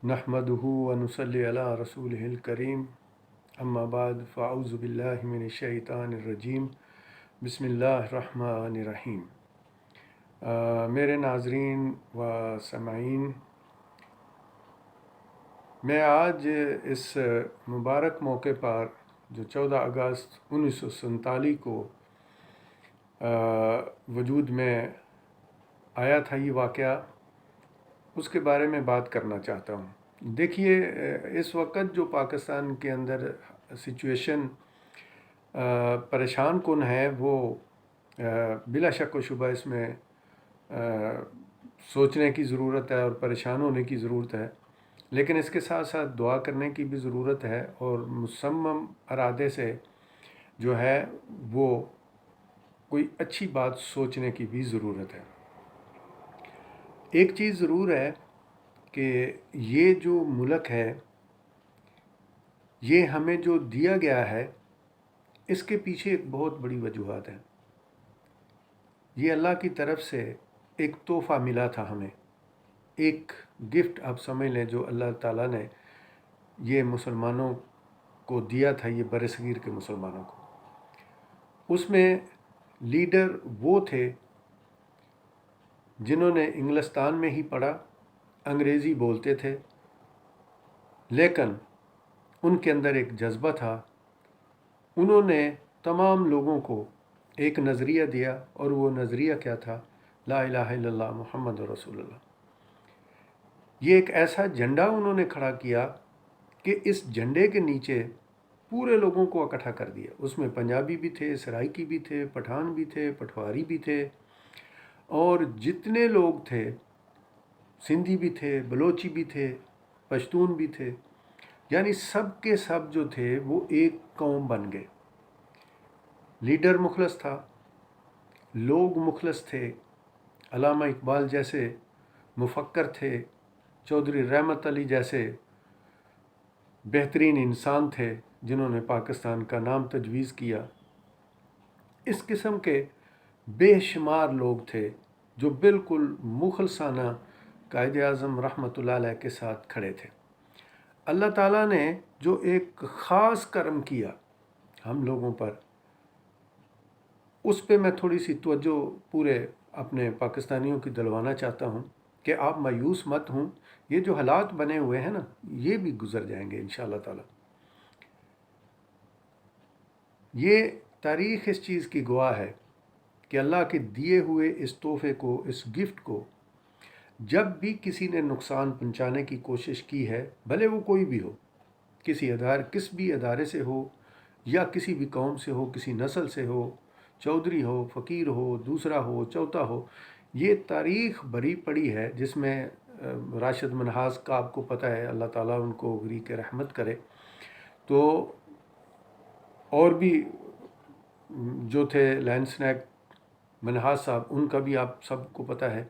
नहमदुहु व नुसल्ली अला रसूलिहिल करीम अम्मा बाद फ़अऊज़ु बिल्लाहि मिनश शैतानिर रजीम बिस्मिल्लाहिर रहमानिर रहीम। मेरे नाज़रीन व समाईन, मैं आज इस मुबारक मौके पर जो 14 अगस्त 1947 को वजूद में आया था ये वाक़या, उसके बारे में बात करना चाहता हूँ। देखिए, इस वक्त जो पाकिस्तान के अंदर सिचुएशन परेशान कुन है, वो बिला शक व शुबा इसमें सोचने की ज़रूरत है और परेशान होने की ज़रूरत है, लेकिन इसके साथ साथ दुआ करने की भी ज़रूरत है और मुसम्मम इरादे से जो है वो कोई अच्छी बात सोचने की भी ज़रूरत है। एक चीज़ ज़रूर है कि ये जो मुल्क है, ये हमें जो दिया गया है, इसके पीछे एक बहुत बड़ी वजूहत है। ये अल्लाह की तरफ से एक तोहफ़ा मिला था हमें, एक गिफ्ट आप समझ लें जो अल्लाह ताला ने ये मुसलमानों को दिया था, ये बरसगीर के मुसलमानों को। उसमें लीडर वो थे जिन्होंने इंग्लिस्तान में ही पढ़ा, अंग्रेज़ी बोलते थे, लेकिन उनके अंदर एक जज्बा था। उन्होंने तमाम लोगों को एक नज़रिया दिया, और वो नज़रिया क्या था? ला इलाहा इल्लल्लाह मुहम्मद रसूलुल्लाह। ये एक ऐसा झंडा उन्होंने खड़ा किया कि इस झंडे के नीचे पूरे लोगों को इकट्ठा कर दिया। उसमें पंजाबी भी थे, सराइकी भी थे, पठान भी थे, पटवारी भी थे, और जितने लोग थे, सिंधी भी थे, बलोची भी थे, पश्तून भी थे, यानी सब के सब जो थे वो एक कौम बन गए। लीडर मुखलस था, लोग मुखलस थे, अल्लामा इकबाल जैसे मुफक्कर थे, चौधरी रहमत अली जैसे बेहतरीन इंसान थे जिन्होंने पाकिस्तान का नाम तजवीज़ किया। इस किस्म के बेशुमार लोग थे जो बिल्कुल मुखलसाना कायद आज़म रहमतुल्लाह अलैह के साथ खड़े थे। अल्लाह ताला ने जो एक ख़ास करम किया हम लोगों पर, उस पे मैं थोड़ी सी तवज्जो पूरे अपने पाकिस्तानियों की दिलवाना चाहता हूँ कि आप मायूस मत हों। ये जो हालात बने हुए हैं ना, ये भी गुज़र जाएंगे इंशाअल्लाह ताला। ये तारीख़ इस चीज़ की गवाह है कि अल्लाह के दिए हुए इस तोहफ़े को, इस गिफ्ट को, जब भी किसी ने नुकसान पहुंचाने की कोशिश की है, भले वो कोई भी हो, किस भी अदारे से हो, या किसी भी कौम से हो, किसी नस्ल से हो, चौधरी हो, फ़कीर हो, दूसरा हो, चौथा हो, ये तारीख़ भरी पड़ी है जिसमें राशिद मनहास का आपको पता है, अल्लाह ताला उनको गरीक रहमत करे। तो और भी जो थे लैंसनैक मनहास साहब, उनका भी आप सबको पता है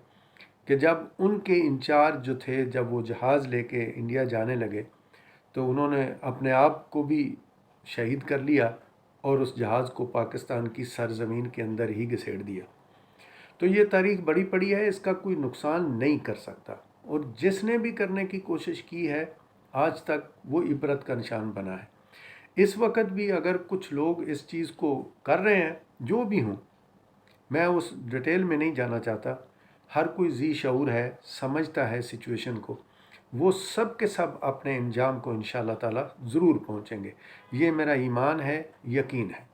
कि जब उनके इंचार्ज जो थे, जब वो जहाज़ लेके इंडिया जाने लगे तो उन्होंने अपने आप को भी शहीद कर लिया और उस जहाज़ को पाकिस्तान की सरज़मीन के अंदर ही घसीट दिया। तो ये तारीख़ बड़ी पड़ी है, इसका कोई नुकसान नहीं कर सकता, और जिसने भी करने की कोशिश की है आज तक वो इबरत का निशान बना है। इस वक्त भी अगर कुछ लोग इस चीज़ को कर रहे हैं, जो भी हों, मैं उस डिटेल में नहीं जाना चाहता, हर कोई जी शऊर है, समझता है सिचुएशन को, वो सब के सब अपने अंजाम को इंशाअल्लाह ताला ज़रूर पहुँचेंगे। ये मेरा ईमान है, यकीन है।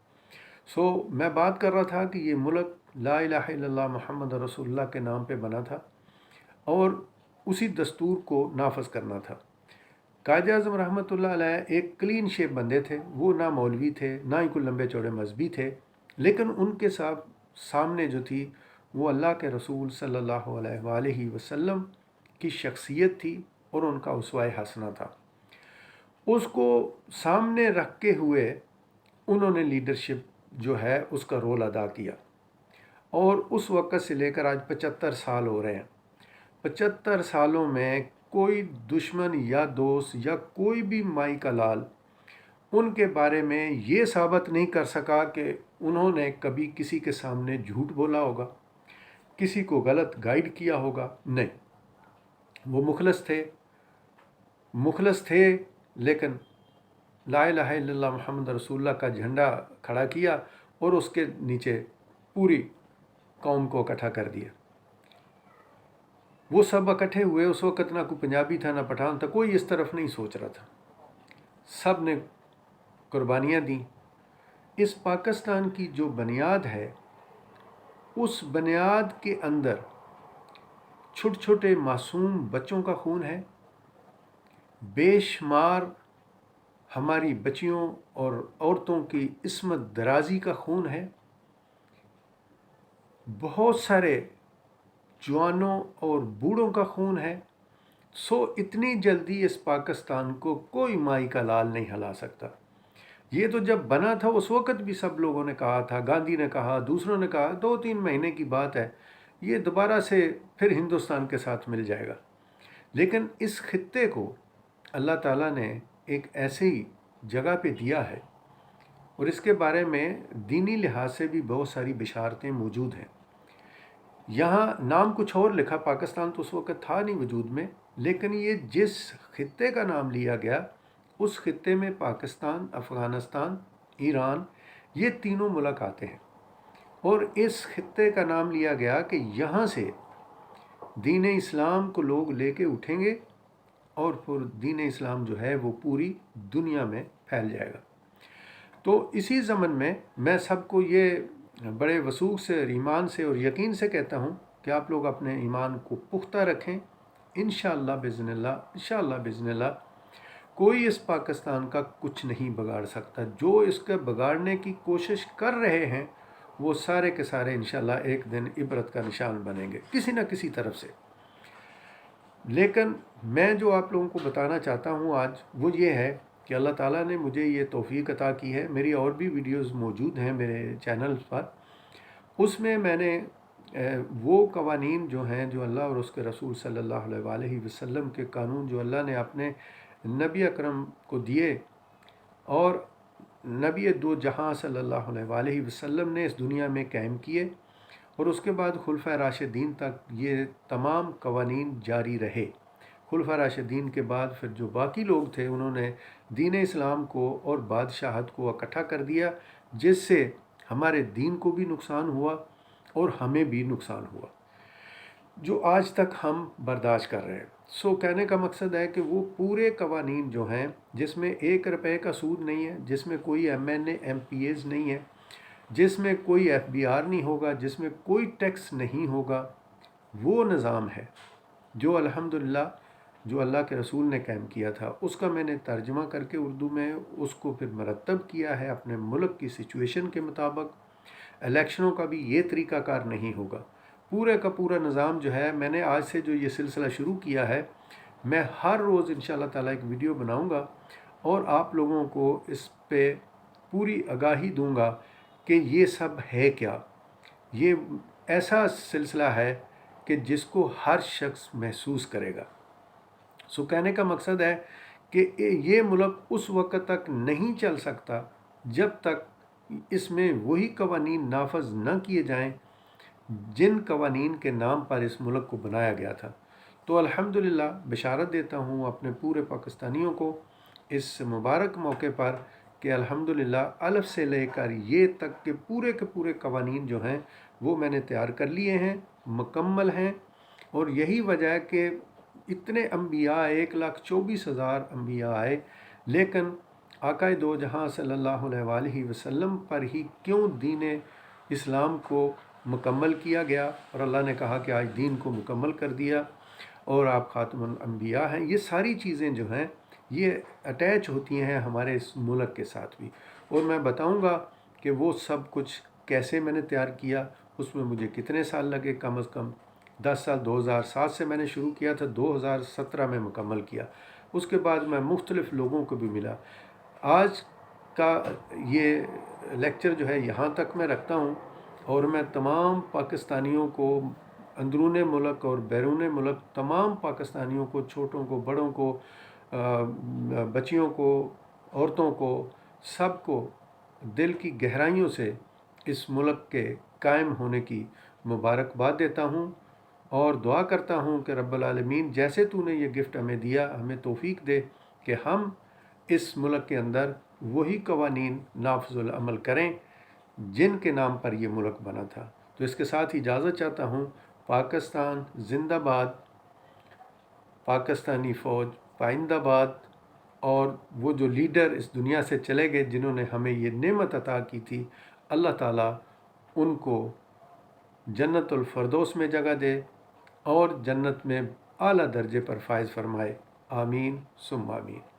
मैं बात कर रहा था कि ये मुल्क ला इलाहा इल्लल्लाह मुहम्मद रसूलुल्लाह के नाम पे बना था और उसी दस्तूर को नाफज करना था। कायद आज़म रहमतुल्लाह अलैह एक क्लीन शेप बंदे थे, वो ना मौलवी थे, ना ही कोई लंबे चौड़े मजहबी थे, लेकिन उनके साथ सामने जो थी वो अल्लाह के रसूल सल्लल्लाहु अलैहि वसल्लम की शख्सियत थी और उनका उसवाए हसना था। उसको सामने रख के हुए उन्होंने लीडरशिप जो है उसका रोल अदा किया, और उस वक़्त से लेकर आज 75 साल हो रहे हैं। 75 सालों में कोई दुश्मन या दोस्त या कोई भी माई का लाल उनके बारे में ये साबित नहीं कर सका कि उन्होंने कभी किसी के सामने झूठ बोला होगा, किसी को गलत गाइड किया होगा। नहीं, वो मुखलस थे, मुखलस थे, लेकिन ला इलाहा इल्लल्लाह मुहम्मद रसूलुल्लाह का झंडा खड़ा किया और उसके नीचे पूरी कौम को इकट्ठा कर दिया। वो सब इकट्ठे हुए। उस वक़्त ना कोई पंजाबी था ना पठान था, कोई इस तरफ नहीं सोच रहा था, सब ने कुर्बानियाँ दी। इस पाकिस्तान की जो बुनियाद है, उस बुनियाद के अंदर छोटे छोटे मासूम बच्चों का खून है, बेशुमार हमारी बच्चियों और औरतों की इस्मत दराजी का खून है, बहुत सारे जवानों और बूढ़ों का खून है। सो इतनी जल्दी इस पाकिस्तान को कोई माई का लाल नहीं हिला सकता। ये तो जब बना था उस वक़्त भी सब लोगों ने कहा था, गांधी ने कहा, दूसरों ने कहा, 2-3 महीने की बात है, ये दोबारा से फिर हिंदुस्तान के साथ मिल जाएगा। लेकिन इस खित्ते को अल्लाह ताला ने एक ऐसी जगह पे दिया है और इसके बारे में दीनी लिहाज से भी बहुत सारी बिशारतें मौजूद हैं। यहाँ नाम कुछ और लिखा, पाकिस्तान तो उस वक़्त था नहीं वजूद में, लेकिन ये जिस खित्ते का नाम लिया गया, उस खित्ते में पाकिस्तान, अफ़गानिस्तान, ईरान, ये तीनों मुल्क आते हैं। और इस खित्ते का नाम लिया गया कि यहाँ से दीन इस्लाम को लोग लेके उठेंगे और फिर दीन इस्लाम जो है वो पूरी दुनिया में फैल जाएगा। तो इसी ज़मन में मैं सबको ये बड़े वसूख से, ईमान से और यकीन से कहता हूँ कि आप लोग अपने ईमान को पुख्ता रखें। इंशाअल्लाह बिज़निल्लाह कोई इस पाकिस्तान का कुछ नहीं बिगाड़ सकता। जो इसके बिगाड़ने की कोशिश कर रहे हैं वो सारे के सारे इंशाअल्लाह एक दिन इबरत का निशान बनेंगे किसी न किसी तरफ से। लेकिन मैं जो आप लोगों को बताना चाहता हूँ आज वो ये है कि अल्लाह ताला ने मुझे ये तौफीक अता की है। मेरी और भी वीडियोस मौजूद हैं मेरे चैनल पर, उसमें मैंने वो कवानीन जो हैं, जो अल्लाह और उसके रसूल सल्लल्लाहु अलैहि वसल्लम के कानून जो अल्लाह ने अपने नबी अकरम को दिए और नबी दो जहां सल्लल्लाहु अलैहि वसल्लम ने इस दुनिया में कायम किए, और उसके बाद खुलफा राशिदीन तक ये तमाम कवानीन जारी रहे। खुलफा राशिदीन के बाद फिर जो बाकी लोग थे उन्होंने दीन इस्लाम को और बादशाहत को इकट्ठा कर दिया, जिससे हमारे दीन को भी नुकसान हुआ और हमें भी नुकसान हुआ, जो आज तक हम बर्दाश्त कर रहे हैं। सो कहने का मकसद है कि वो पूरे कवानीन जो हैं, जिसमें 1 रुपये का सूद नहीं है, जिसमें कोई MNA MPAs नहीं है, जिसमें कोई FBR नहीं होगा, जिसमें कोई टैक्स नहीं होगा, वो निज़ाम है जो अल्हम्दुलिल्लाह जो अल्लाह के रसूल ने कायम किया था। उसका मैंने तर्जुमा करके उर्दू में उसको फिर मरतब किया है अपने मुल्क की सिचुएशन के मुताबिक। इलेक्शनों का भी ये तरीक़ाकार नहीं होगा। पूरे का पूरा निज़ाम जो है, मैंने आज से जो ये सिलसिला शुरू किया है, मैं हर रोज़ इंशाअल्लाह ताला एक वीडियो बनाऊंगा और आप लोगों को इस पे पूरी आगाही दूंगा कि ये सब है क्या। ये ऐसा सिलसिला है कि जिसको हर शख्स महसूस करेगा। सो कहने का मकसद है कि ये मुल्क उस वक्त तक नहीं चल सकता जब तक इसमें वही कवानीन नाफज न किए जाएं जिन कवानीन के नाम पर इस मुल्क को बनाया गया था। तो अल्हम्दुलिल्लाह बिशारत देता हूँ अपने पूरे पाकिस्तानियों को इस मुबारक मौके पर कि अल्हम्दुलिल्लाह अलफ से लेकर ये तक के पूरे कवानीन जो हैं वो मैंने तैयार कर लिए हैं, मुकम्मल हैं। और यही वजह है कि इतने अम्बिया, 1,24,000 अम्बिया आए, लेकिन आका दो जहां सल्लल्लाहु अलैहि वसल्लम पर ही क्यों दीन इस्लाम को मुकम्मल किया गया, और अल्लाह ने कहा कि आज दीन को मुकम्मल कर दिया और आप खातमुल अम्बिया हैं। ये सारी चीज़ें जो हैं ये अटैच होती हैं हमारे इस मुल्क के साथ भी, और मैं बताऊंगा कि वो सब कुछ कैसे मैंने तैयार किया, उसमें मुझे कितने साल लगे। कम अज़ कम 10 साल। 2007 से मैंने शुरू किया था, 2017 में मुकम्मल किया। उसके बाद मैं मुख्तलिफ़ लोगों को भी मिला। आज का ये लेक्चर जो है यहाँ तक मैं रखता हूँ, और मैं तमाम पाकिस्तानियों को, अंदरून मुल्क और बैरून मुल्क, तमाम पाकिस्तानियों को, छोटों को, बड़ों को, बच्चियों को, औरतों को, सबको दिल की गहराइयों से इस मुल्क के कायम होने की मुबारकबाद देता हूँ। اور دعا کرتا ہوں کہ رب العالمین جیسے تو نے یہ گفٹ ہمیں دیا، ہمیں توفیق دے کہ ہم اس ملک کے اندر وہی قوانین نافذ العمل کریں جن کے نام پر یہ ملک بنا تھا۔ تو اس کے ساتھ اجازت چاہتا ہوں۔ پاکستان زندہ باد، پاکستانی فوج پائندہ باد، اور وہ جو لیڈر اس دنیا سے چلے گئے جنہوں نے ہمیں یہ نعمت عطا کی تھی، اللہ تعالیٰ ان کو جنت الفردوس میں جگہ دے اور جنت میں اعلیٰ درجے پر فائز فرمائے۔ آمین ثم آمین۔